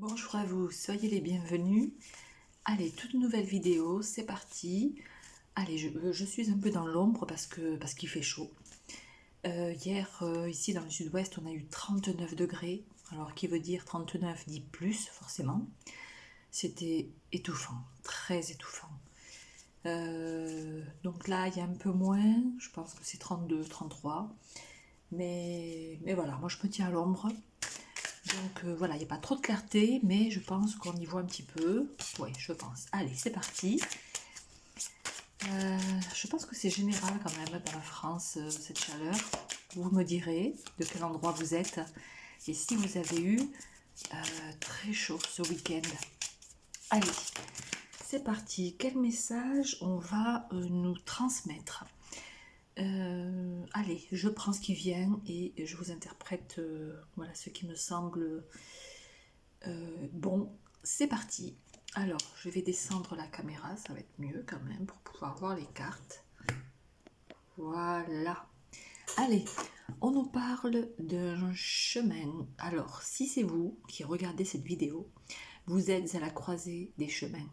Bonjour à vous, soyez les bienvenus. Allez, toute nouvelle vidéo, c'est parti. Allez, je suis un peu dans l'ombre parce qu'il fait chaud. Hier, ici dans le sud-ouest, on a eu 39 degrés. Alors, qui veut dire 39 dit plus, forcément. C'était étouffant, très étouffant. Donc là, il y a un peu moins, je pense que c'est 32, 33. Mais voilà, moi je me tiens à l'ombre. Donc voilà, il n'y a pas trop de clarté, mais je pense qu'on y voit un petit peu. Oui, je pense. Allez, c'est parti. Je pense que c'est général quand même dans la France, cette chaleur. Vous me direz de quel endroit vous êtes et si vous avez eu très chaud ce week-end. Allez, c'est parti. Quel message on va nous transmettre? Allez, je prends ce qui vient et je vous interprète voilà, ce qui me semble bon. C'est parti. Alors, je vais descendre la caméra, ça va être mieux quand même pour pouvoir voir les cartes. Voilà. Allez, on nous parle d'un chemin. Alors, si c'est vous qui regardez cette vidéo, vous êtes à la croisée des chemins.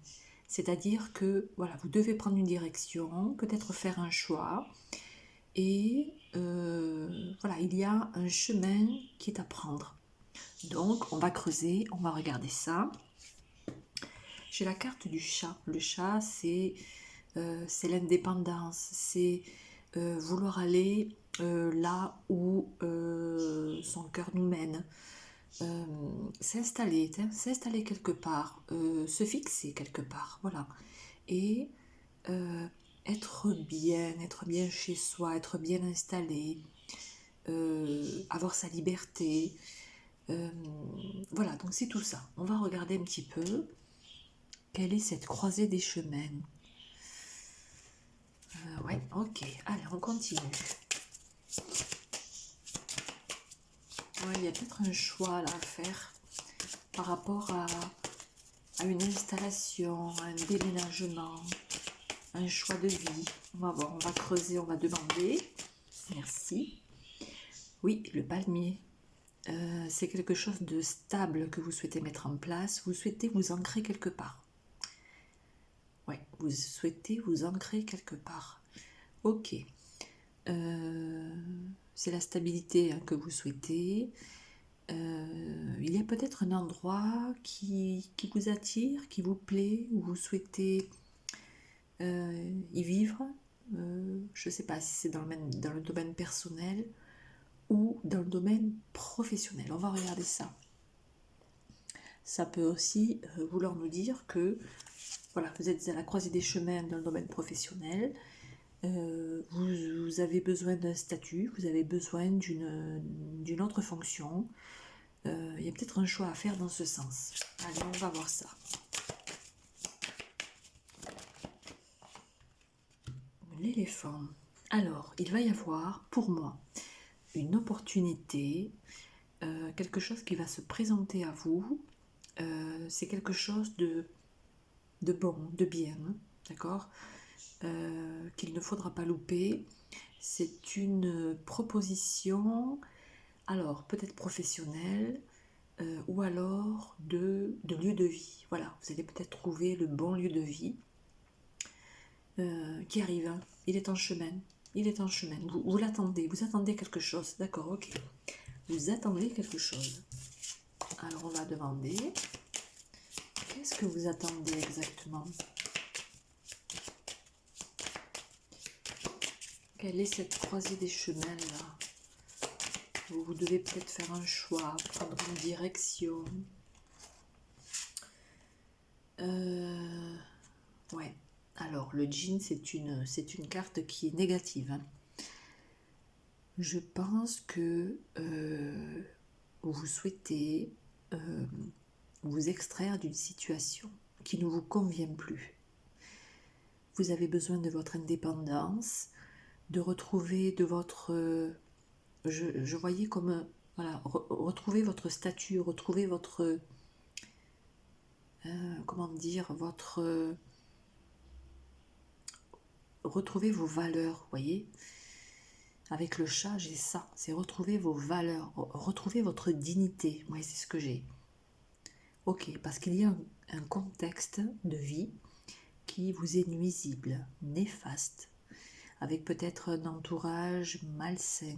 C'est-à-dire que voilà, vous devez prendre une direction, peut-être faire un choix. Et voilà, il y a un chemin qui est à prendre. Donc, on va creuser, on va regarder ça. J'ai la carte du chat. Le chat, c'est l'indépendance, c'est vouloir aller là où son cœur nous mène. S'installer quelque part, se fixer quelque part, voilà. Et être bien chez soi, être bien installé, avoir sa liberté. Voilà, donc c'est tout ça. On va regarder un petit peu quelle est cette croisée des chemins. Ouais, ok. Allez, on continue. Ouais, il y a peut-être un choix là à faire par rapport à une installation, à un déménagement, un choix de vie. On va voir, on va creuser, on va demander. Merci. Oui, le palmier. C'est quelque chose de stable que vous souhaitez mettre en place. Vous souhaitez vous ancrer quelque part. Ouais, vous souhaitez vous ancrer quelque part. Ok. C'est la stabilité que vous souhaitez. Il y a peut-être un endroit qui vous attire, qui vous plaît, où vous souhaitez y vivre. Je ne sais pas si c'est dans le domaine personnel ou dans le domaine professionnel. On va regarder ça. Ça peut aussi vouloir nous dire que voilà, vous êtes à la croisée des chemins dans le domaine professionnel. Vous avez besoin d'un statut, vous avez besoin d'une autre fonction. Il y a peut-être un choix à faire dans ce sens. Allez, on va voir ça. L'éléphant. Alors, il va y avoir, pour moi, une opportunité, quelque chose qui va se présenter à vous. C'est quelque chose de bon, de bien, d'accord, qu'il ne faudra pas louper. C'est une proposition, alors peut-être professionnelle, ou alors de lieu de vie. Voilà, vous allez peut-être trouver le bon lieu de vie qui arrive. Hein. Il est en chemin. Il est en chemin. Vous l'attendez. Vous attendez quelque chose. D'accord, ok. Vous attendez quelque chose. Alors on va demander. Qu'est-ce que vous attendez exactement? Quelle est cette croisée des chemins là? Vous devez peut-être faire un choix, prendre une direction. Ouais. Alors le djinn, c'est une carte qui est négative. Hein. Je pense que vous souhaitez vous extraire d'une situation qui ne vous convient plus. Vous avez besoin de votre indépendance, de retrouver de votre... je voyais comme... Voilà, retrouver votre statut, retrouver votre... comment dire, votre... retrouver vos valeurs, vous voyez. Avec le chat, j'ai ça, c'est retrouver vos valeurs, retrouver votre dignité. Moi, c'est ce que j'ai. Ok, parce qu'il y a un contexte de vie qui vous est nuisible, néfaste, avec peut-être un entourage malsain,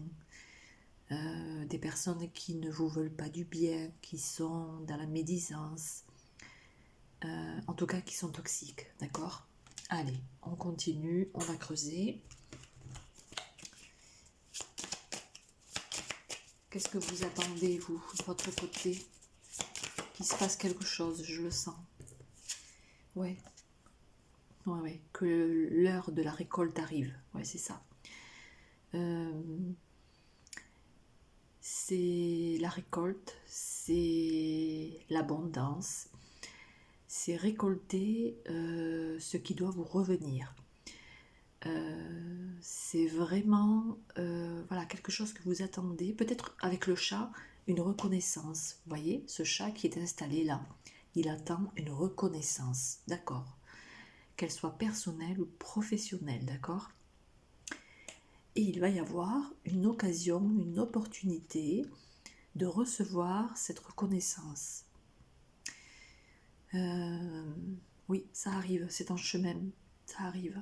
des personnes qui ne vous veulent pas du bien, qui sont dans la médisance, en tout cas qui sont toxiques, d'accord? Allez, on continue, on va creuser. Qu'est-ce que vous attendez, vous, de votre côté? Qu'il se passe quelque chose, je le sens. Ouais, ouais, que l'heure de la récolte arrive. Ouais, c'est ça. C'est la récolte, c'est l'abondance, c'est récolter ce qui doit vous revenir. C'est vraiment voilà, quelque chose que vous attendez, peut-être avec le chat, une reconnaissance. Vous voyez, ce chat qui est installé là, il attend une reconnaissance, d'accord? Qu'elle soit personnelle ou professionnelle, d'accord? Et il va y avoir une occasion, une opportunité de recevoir cette reconnaissance. Oui, ça arrive, c'est en chemin, ça arrive.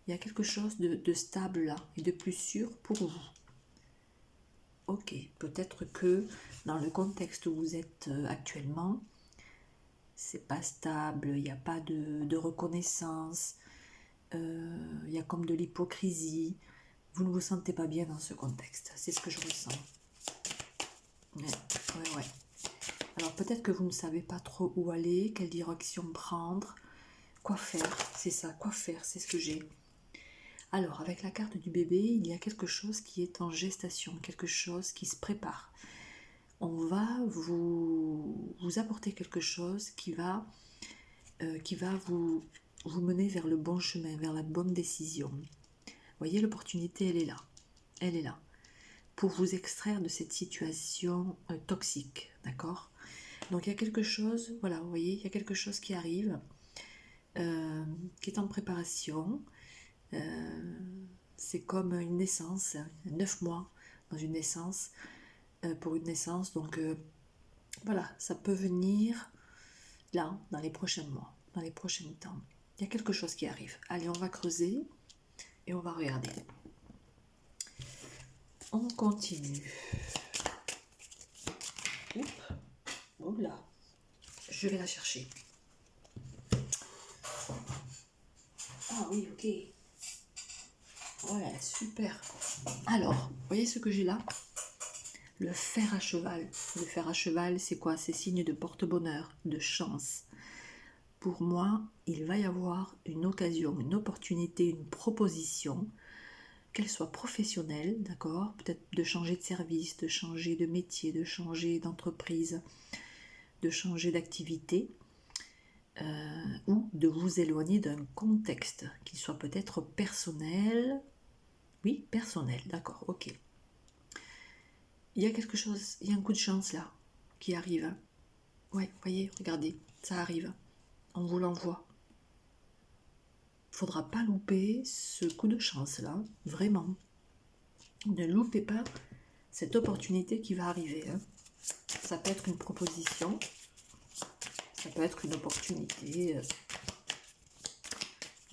Il y a quelque chose de stable là et de plus sûr pour vous. Ok, peut-être que dans le contexte où vous êtes actuellement, c'est pas stable, il n'y a pas de reconnaissance, il y a comme de l'hypocrisie. Vous ne vous sentez pas bien dans ce contexte, c'est ce que je ressens. Ouais. Alors peut-être que vous ne savez pas trop où aller, quelle direction prendre, quoi faire, c'est ça, quoi faire, c'est ce que j'ai. Alors avec la carte du bébé, il y a quelque chose qui est en gestation, quelque chose qui se prépare. On va vous apporter quelque chose qui va vous mener vers le bon chemin, vers la bonne décision. Vous voyez, l'opportunité, elle est là. Elle est là. Pour vous extraire de cette situation toxique, d'accord? Donc il y a quelque chose, voilà, vous voyez, il y a quelque chose qui arrive, qui est en préparation. C'est comme une naissance, 9 mois dans une naissance, pour une naissance. Donc voilà, ça peut venir là, dans les prochains mois, dans les prochains temps. Il y a quelque chose qui arrive. Allez, on va creuser et on va regarder. On continue. Oups. Oh là, je vais la chercher. Ah oui, ok. Ouais, super. Alors, vous voyez ce que j'ai là? Le fer à cheval. Le fer à cheval, c'est quoi? C'est signe de porte-bonheur, de chance. Pour moi, il va y avoir une occasion, une opportunité, une proposition, qu'elle soit professionnelle, d'accord? Peut-être de changer de service, de changer de métier, de changer d'entreprise, de changer d'activité, ou de vous éloigner d'un contexte qui soit peut-être personnel. Oui, personnel, d'accord, ok. Il y a quelque chose, il y a un coup de chance là qui arrive. Ouais, voyez, regardez, ça arrive. On vous l'envoie. Il ne faudra pas louper ce coup de chance là, vraiment. Ne loupez pas cette opportunité qui va arriver. Hein. Ça peut être une proposition, ça peut être une opportunité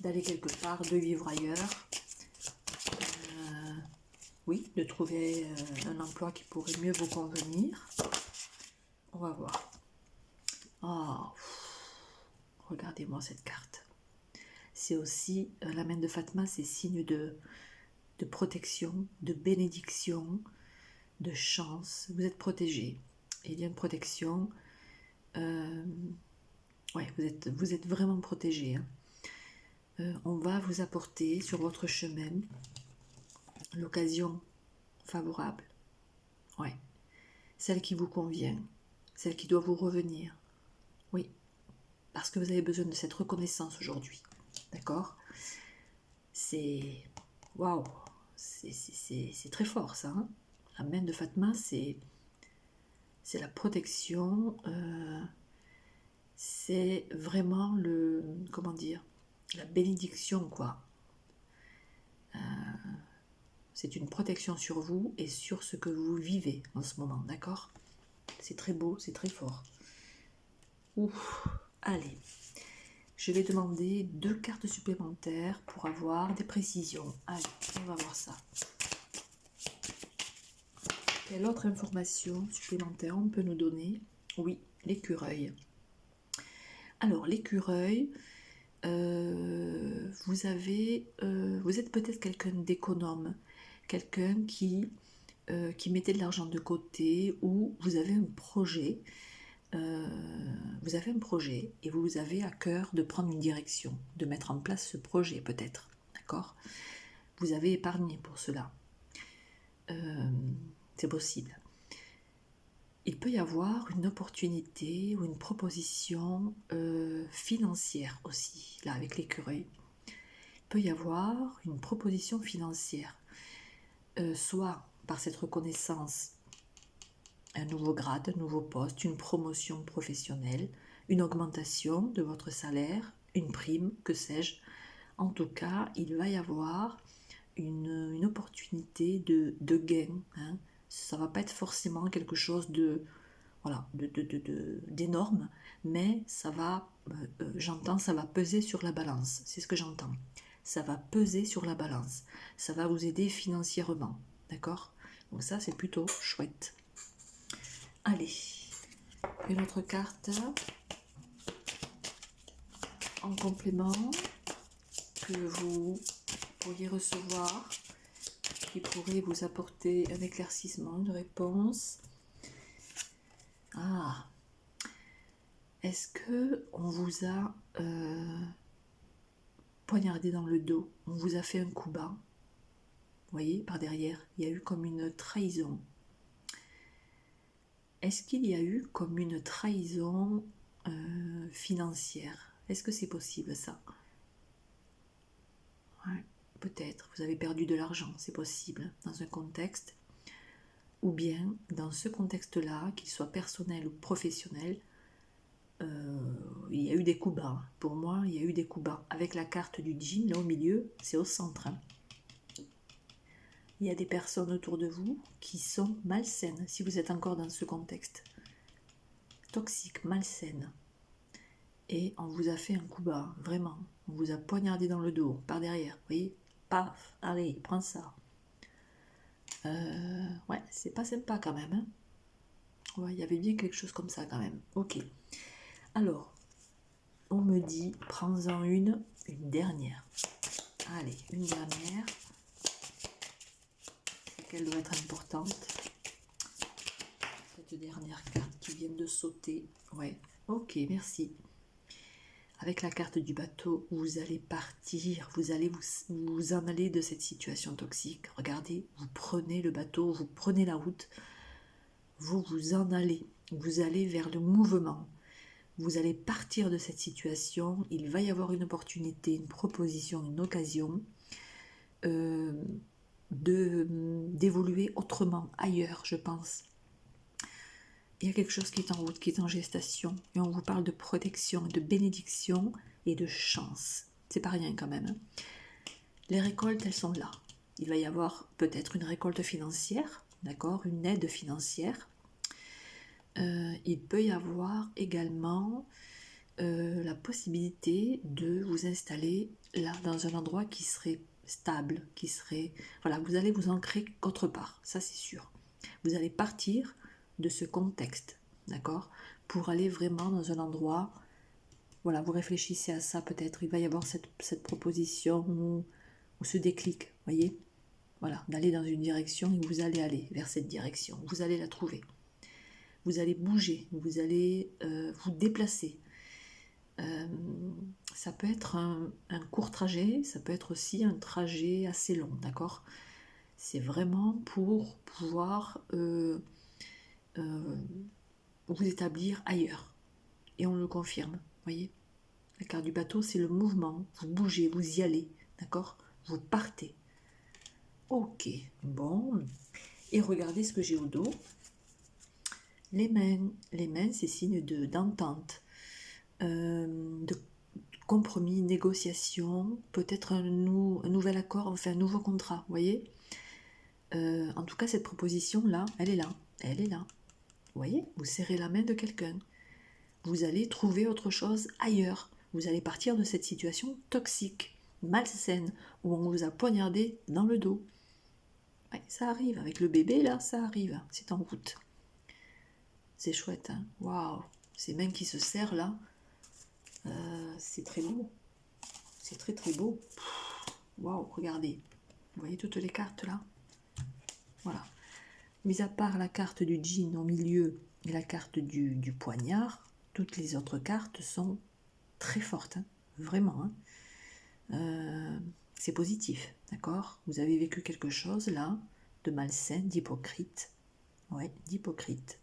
d'aller quelque part, de vivre ailleurs. Oui, de trouver un emploi qui pourrait mieux vous convenir. On va voir. Oh, regardez-moi cette carte. C'est aussi, la main de Fatma, c'est signe de protection, de bénédiction, de chance. Vous êtes protégé. Il y a une protection. Ouais, vous êtes vraiment protégé. Hein. On va vous apporter sur votre chemin l'occasion favorable. Ouais. Celle qui vous convient. Celle qui doit vous revenir. Oui. Parce que vous avez besoin de cette reconnaissance aujourd'hui. D'accord? C'est... Waouh! C'est très fort ça. Hein, la main de Fatma, c'est la protection. C'est vraiment le... Comment dire? La bénédiction, quoi. C'est une protection sur vous et sur ce que vous vivez en ce moment, d'accord? C'est très beau, c'est très fort. Ouf, allez. Je vais demander 2 cartes supplémentaires pour avoir des précisions. Allez, on va voir ça. Quelle autre information supplémentaire on peut nous donner? Oui, l'écureuil. Alors, l'écureuil, vous êtes peut-être quelqu'un d'économe, quelqu'un qui mettait de l'argent de côté, ou vous avez un projet. Et vous avez à cœur de prendre une direction, de mettre en place ce projet peut-être, d'accord? Vous avez épargné pour cela. C'est possible. Il peut y avoir une opportunité ou une proposition financière aussi, là avec l'écureuil. Il peut y avoir une proposition financière, soit par cette reconnaissance, un nouveau grade, un nouveau poste, une promotion professionnelle, une augmentation de votre salaire, une prime, que sais-je. En tout cas, il va y avoir une opportunité de gain. Hein. Ça ne va pas être forcément quelque chose d'énorme, mais ça va, j'entends, ça va peser sur la balance. C'est ce que j'entends. Ça va peser sur la balance. Ça va vous aider financièrement. D'accord? Donc ça, c'est plutôt chouette. Allez, une autre carte en complément que vous pourriez recevoir, qui pourrait vous apporter un éclaircissement, une réponse. Ah, est-ce que on vous a poignardé dans le dos? On vous a fait un coup bas? Vous voyez, par derrière, il y a eu comme une trahison. Est-ce qu'il y a eu comme une trahison financière? Est-ce que c'est possible ça? Ouais, peut-être. Vous avez perdu de l'argent, c'est possible, dans un contexte. Ou bien, dans ce contexte-là, qu'il soit personnel ou professionnel, il y a eu des coups bas. Pour moi, il y a eu des coups bas. Avec la carte du djinn, là au milieu, c'est au centre. Hein. Il y a des personnes autour de vous qui sont malsaines, si vous êtes encore dans ce contexte. Toxique, malsaine. Et on vous a fait un coup bas, vraiment. On vous a poignardé dans le dos, par derrière, vous voyez? Paf, allez, prends ça. Ouais, c'est pas sympa quand même. Hein. Ouais, il y avait bien quelque chose comme ça quand même. Ok. Alors, on me dit, prends-en une dernière. Allez, une dernière. Qu'elle doit être importante. Cette dernière carte qui vient de sauter. Ouais, ok, merci. Avec la carte du bateau, vous allez partir, vous allez vous en aller de cette situation toxique. Regardez, vous prenez le bateau, vous prenez la route, vous vous en allez. Vous allez vers le mouvement. Vous allez partir de cette situation. Il va y avoir une opportunité, une proposition, une occasion d'évoluer autrement, ailleurs, je pense. Il y a quelque chose qui est en route, qui est en gestation, et on vous parle de protection, de bénédiction et de chance. C'est pas rien quand même. Hein. Les récoltes, elles sont là. Il va y avoir peut-être une récolte financière, d'accord, une aide financière. Il peut y avoir également la possibilité de vous installer là dans un endroit qui serait stable, qui serait... Voilà, vous allez vous ancrer autre part, ça c'est sûr. Vous allez partir de ce contexte, d'accord, pour aller vraiment dans un endroit, voilà, vous réfléchissez à ça peut-être, il va y avoir cette proposition ou ce déclic, voyez, voilà, d'aller dans une direction et vous allez aller vers cette direction, vous allez la trouver, vous allez bouger, vous allez vous déplacer. Ça peut être un court trajet, ça peut être aussi un trajet assez long, d'accord? C'est vraiment pour pouvoir vous établir ailleurs. Et on le confirme, voyez? La carte du bateau, c'est le mouvement. Vous bougez, vous y allez, d'accord? Vous partez. Ok, bon. Et regardez ce que j'ai au dos. Les mains, c'est signe d'entente, de compromis, négociation, peut-être un nouvel accord, enfin un nouveau contrat, vous voyez? En tout cas, cette proposition-là, elle est là. Elle est là. Vous voyez? Vous serrez la main de quelqu'un. vous allez trouver autre chose ailleurs. Vous allez partir de cette situation toxique, malsaine, où on vous a poignardé dans le dos. Ouais, ça arrive, avec le bébé là, ça arrive, c'est en route. C'est chouette, hein. Waouh, ces mains qui se serrent là, c'est très beau. C'est très très beau. Waouh, regardez. Vous voyez toutes les cartes là? Voilà. Mis à part la carte du djinn au milieu et la carte du poignard, toutes les autres cartes sont très fortes, hein. Vraiment, hein. C'est positif, d'accord? Vous avez vécu quelque chose là, de malsain, d'hypocrite. Ouais, d'hypocrite.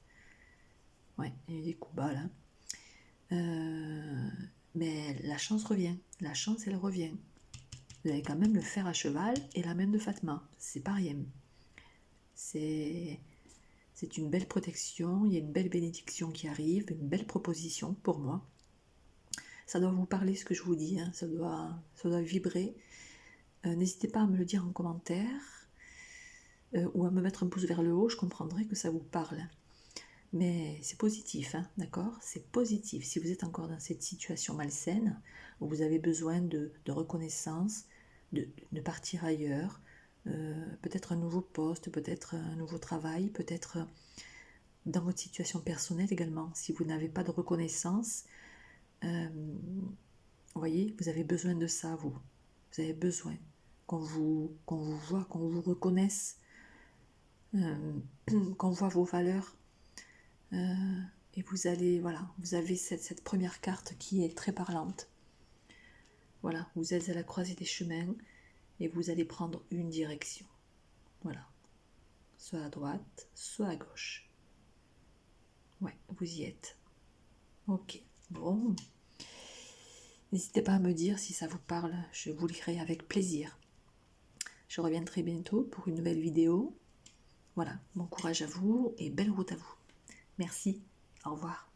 Ouais, il y a des coups bas là. Mais la chance revient. La chance, elle revient. Vous avez quand même le fer à cheval et la main de Fatma. C'est pas rien. C'est une belle protection, il y a une belle bénédiction qui arrive, une belle proposition pour moi. Ça doit vous parler ce que je vous dis, hein. Ça doit vibrer. N'hésitez pas à me le dire en commentaire ou à me mettre un pouce vers le haut, je comprendrai que ça vous parle. Mais c'est positif, hein, d'accord? C'est positif. Si vous êtes encore dans cette situation malsaine, où vous avez besoin de reconnaissance, de partir ailleurs, peut-être un nouveau poste, peut-être un nouveau travail, peut-être dans votre situation personnelle également. Si vous n'avez pas de reconnaissance, vous voyez, vous avez besoin de ça, vous. Vous avez besoin qu'on vous voit, qu'on vous reconnaisse, qu'on voit vos valeurs. Et vous allez, voilà, vous avez cette première carte qui est très parlante. Voilà, vous êtes à la croisée des chemins et vous allez prendre une direction. Voilà, soit à droite, soit à gauche. Ouais, vous y êtes. Ok, bon. N'hésitez pas à me dire si ça vous parle, je vous lirai avec plaisir. Je reviens très bientôt pour une nouvelle vidéo. Voilà, bon courage à vous et belle route à vous. Merci, au revoir.